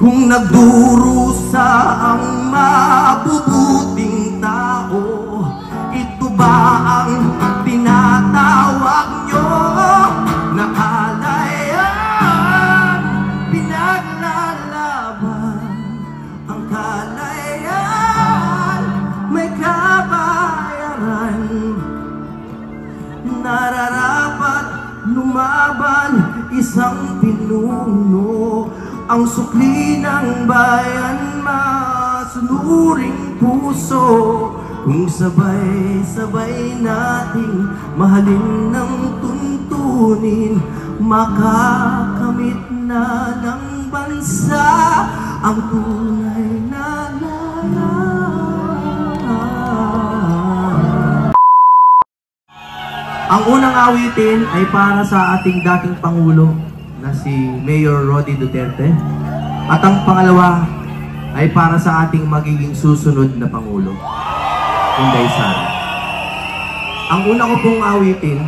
Kung nagdurusa ang mabubuting tao, ito ba ang tinatawag nyo na kalayaan? Pinaglalaban ang kalayaan, may kabayaran. Nararapat lumaban isang pinuno, ang sukli ng bayan, masunuring puso. Kung sabay-sabay nating mahalin ng tuntunin, makakamit na ng bansa ang tunay na lalaan. Ang unang awitin ay para sa ating dating Pangulo na si Mayor Rody Duterte. At ang pangalawa ay para sa ating magiging susunod na Pangulo, Inday Sara. Ang una ko pong awitin,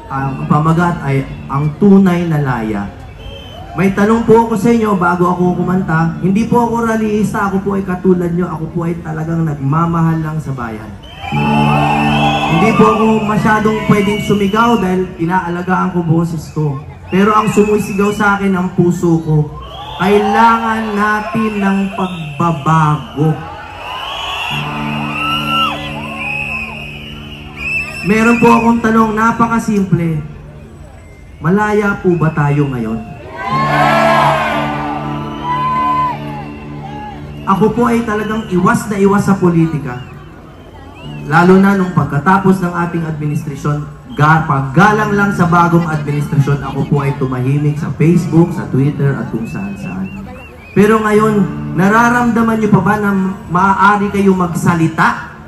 ang pamagat ay Ang Tunay na Laya. May tanong po ako sa inyo bago ako kumanta. Hindi po ako rallyista, ako po ay katulad nyo. Ako po ay talagang nagmamahal lang sa bayan. Hindi po ako masyadong pwedeng sumigaw dahil inaalagaan ko boses ko. Pero ang sumisigaw sa akin ang puso ko. Kailangan natin ng pagbabago. Meron po akong tanong, napakasimple. Malaya po ba tayo ngayon? Ako po ay talagang iwas na iwas sa politika. Lalo na nung pagkatapos ng ating administrasyon, paggalang lang sa bagong administrasyon, ako po ay tumahimik sa Facebook, sa Twitter, at kung saan-saan. Pero ngayon, nararamdaman nyo pa ba na maaari kayong magsalita?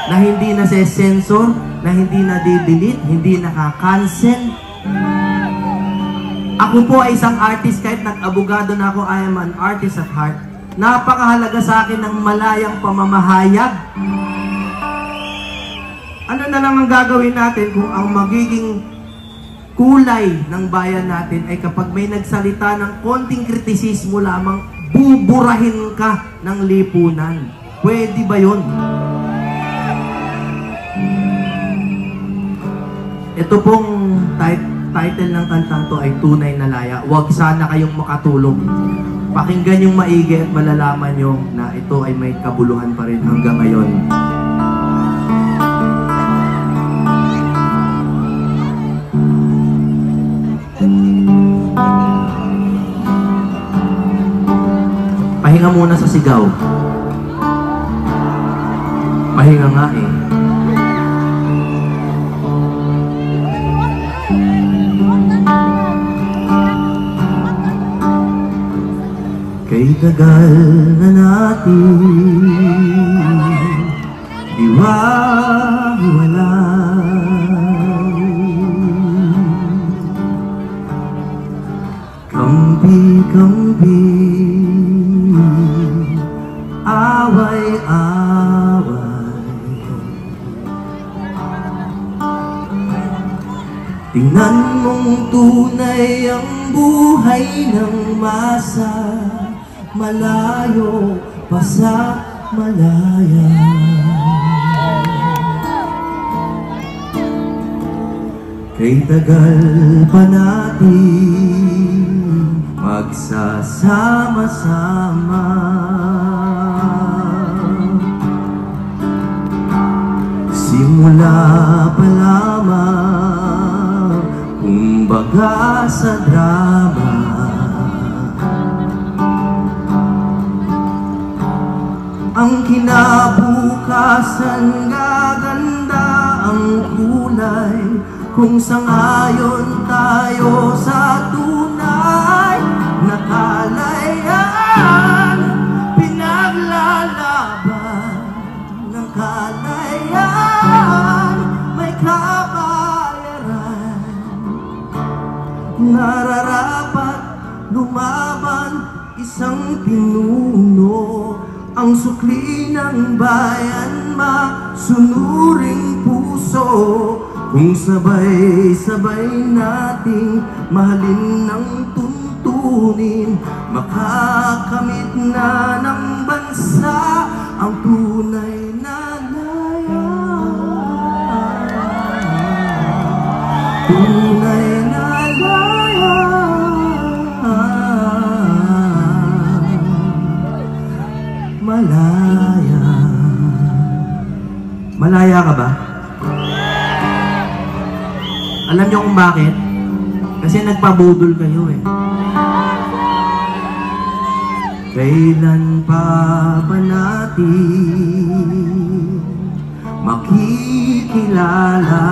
Na hindi na sensor, na hindi na delete, hindi nakakancel? Ako po ay isang artist, kahit nag-abogado na ako, I am an artist at heart. Napakahalaga sa akin ng malayang pamamahayag. Ano na lang ang gagawin natin kung ang magiging kulay ng bayan natin ay kapag may nagsalita ng konting kritisismo lamang, buburahin ka ng lipunan. Pwede ba yun? Ito pong title ng kantang to ay Tunay na Laya. Huwag sana kayong makatulog. Pakinggan yung maigi at malalaman nyo na ito ay may kabuluhan pa rin hanggang ngayon. Pahinga muna sa sigaw. Pahinga nga eh. Kay tagal na natin diwawalay, kampi-kampi, away-away. Tingnan mong tunay ang buhay ng masa, malayo pa sa malaya. Kay tagal pa natin magsasama-sama, simula pa lamang, kumbaga sa drama. Ang kinabukasan gaganda ang kulay, kung sangayon tayo sa tunay na kalayaan. Pinaglalaban ng kalayaan, may kabayaran. Nararapat lumaban isang pinuno, ang sukli ng bayan, masunuring puso. Kung sabay-sabay nating mahalin ng tuntunin, tuntunin, makakamit na ng bansa ang tunay na laya. Tunay na laya. Malaya. Malaya ka ba? Alam niyo kung bakit? Kasi nagpabudol kayo eh. Kailan pa ba natin makikilala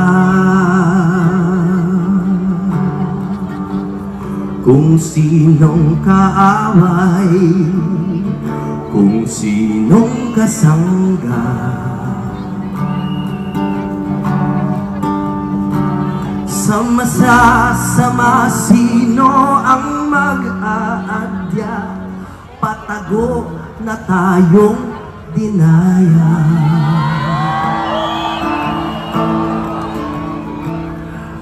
kung sinong kaaway, kung sinong kasangga? Sama-sama sino ang mag-aadya? Patago na tayong dinaya.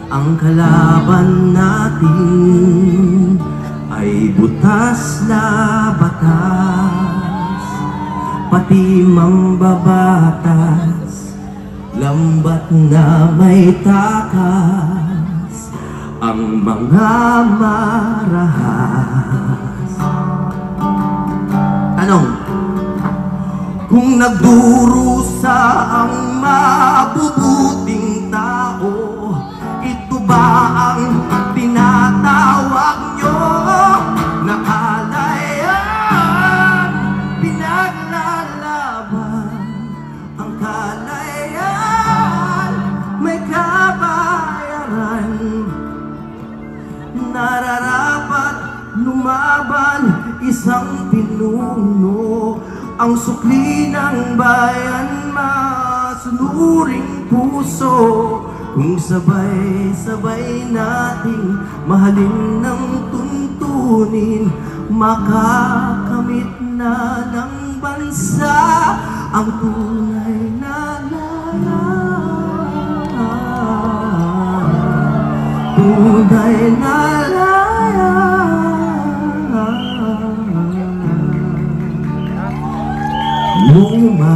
Ang kalaban natin ay butas na batas, pati mambabatas, lambat na may takas. Ang mga marahas. Tanong, kung nagdurusa ang mabubuting tao, ito ba ang tinatawag nyo na kalayaan? Pinaglalaban ang kalayaan, may kabayaran. Nararapat lumaban isang pinuno, ang sukli ng bayan, masunuring puso. Kung sabay-sabay nating mahalin ng tuntunin, makakamit na ng bansa ang tunay na laya. Tunay na laya. Lumaya.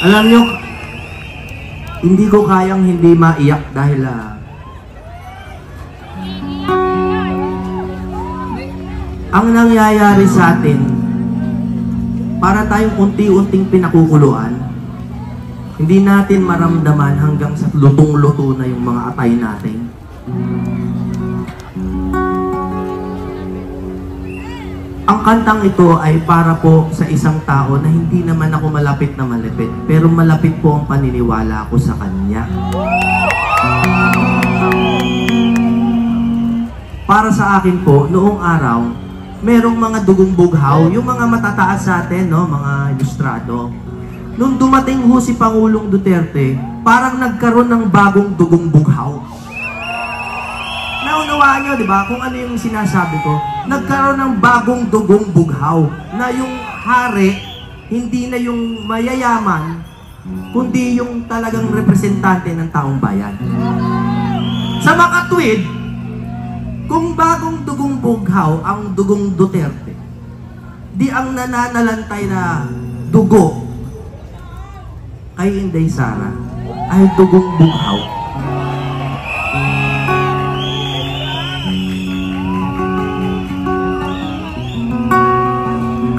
Alam nyo, hindi ko kayang hindi maiyak dahil ang nangyayari sa atin, para tayong unti-unting pinakukuluan, hindi natin maramdaman hanggang sa lutong-luto na yung mga atay natin. Ang kantang ito ay para po sa isang tao na hindi naman ako malapit na malapit, pero malapit po ang paniniwala ko sa kanya. Para sa akin po, noong araw, merong mga dugong bughaw, yung mga matataas sa atin, no, mga ilustrado. Nung dumating ho si Pangulong Duterte, parang nagkaroon ng bagong dugong bughaw. Naunawaan nyo, di ba, kung ano yung sinasabi ko? Nagkaroon ng bagong dugong bughaw na yung hari, hindi na yung mayayaman, kundi yung talagang representante ng taong bayan. Sa makatwid, kung bagong dugong bughaw ang dugong Duterte, di ang nananalantay na dugo kay Inday Sara ay dugong bughaw.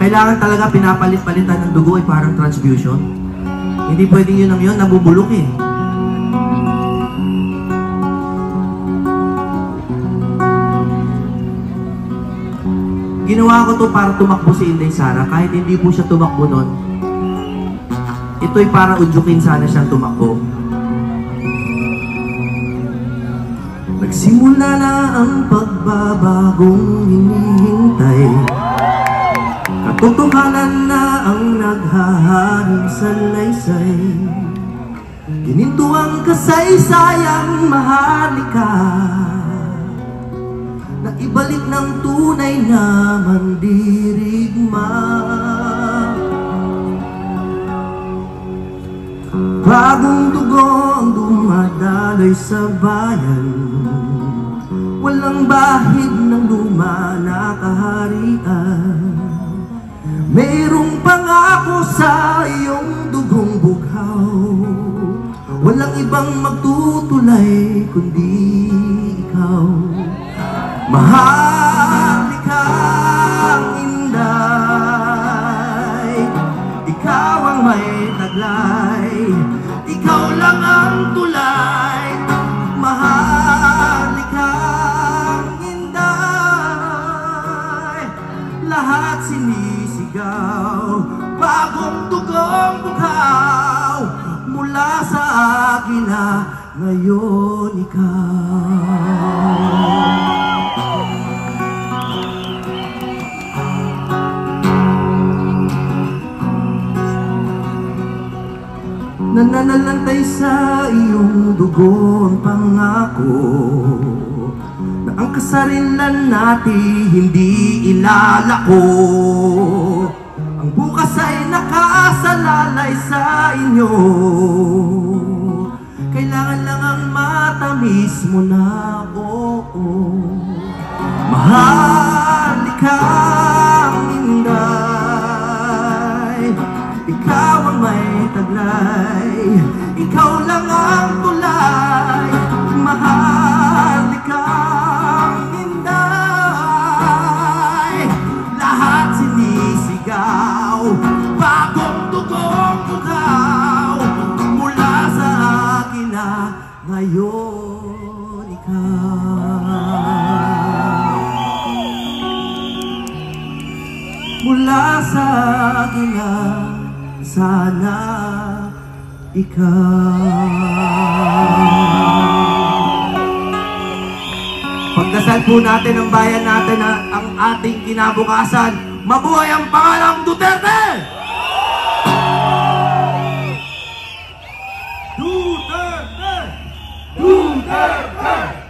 Kailangan talaga pinapalit-palitan ng dugo ay parang transfusion. Hindi pwedeng yun ang yun, nabubulok eh. Ginawa ko to para tumakbo si Inday Sara. Kahit hindi po siya tumakbo nun, ito'y para udyukin sana siyang tumakbo. Nagsimula na ang pagbabagong hinihintay, katotohanan na ang naghaharing salaysay. Gininto ang kasaysayang maharlika, na ibalik ng tunay na mandirigma. Bagong dugo ang dumadaloy sa bayan, walang bahid ng luma na kaharian. Mayroong pangako sa iyong dugong bughaw, walang ibang magtutulay kundi ikaw. Mahal ikang inday, ikaw ang may taglay, ikaw lang ang tulay. Mahal ikang inday, lahat sinisigaw, bagong dugong bughaw, mula sa akin na ngayon ikaw. Nananalantay sa iyong dugo ang pangako na ang kasarinlan natin hindi ilalako. Ang bukas ay nakasalalay sa inyo, kailangan lang ang matamis mo na, oo. Mahal ikang inday, ikaw ang may taglay, ikaw lang ang tulay. Mahal ikang inday, lahat sinisigaw, bagong dugong bughaw, mula sa akin na ngayon ikaw. Mula sa akin na sana ikaw. Pagdasal po natin ang bayan natin na ang ating kinabukasan. Mabuhay ang pangalang Duterte! Duterte! Duterte!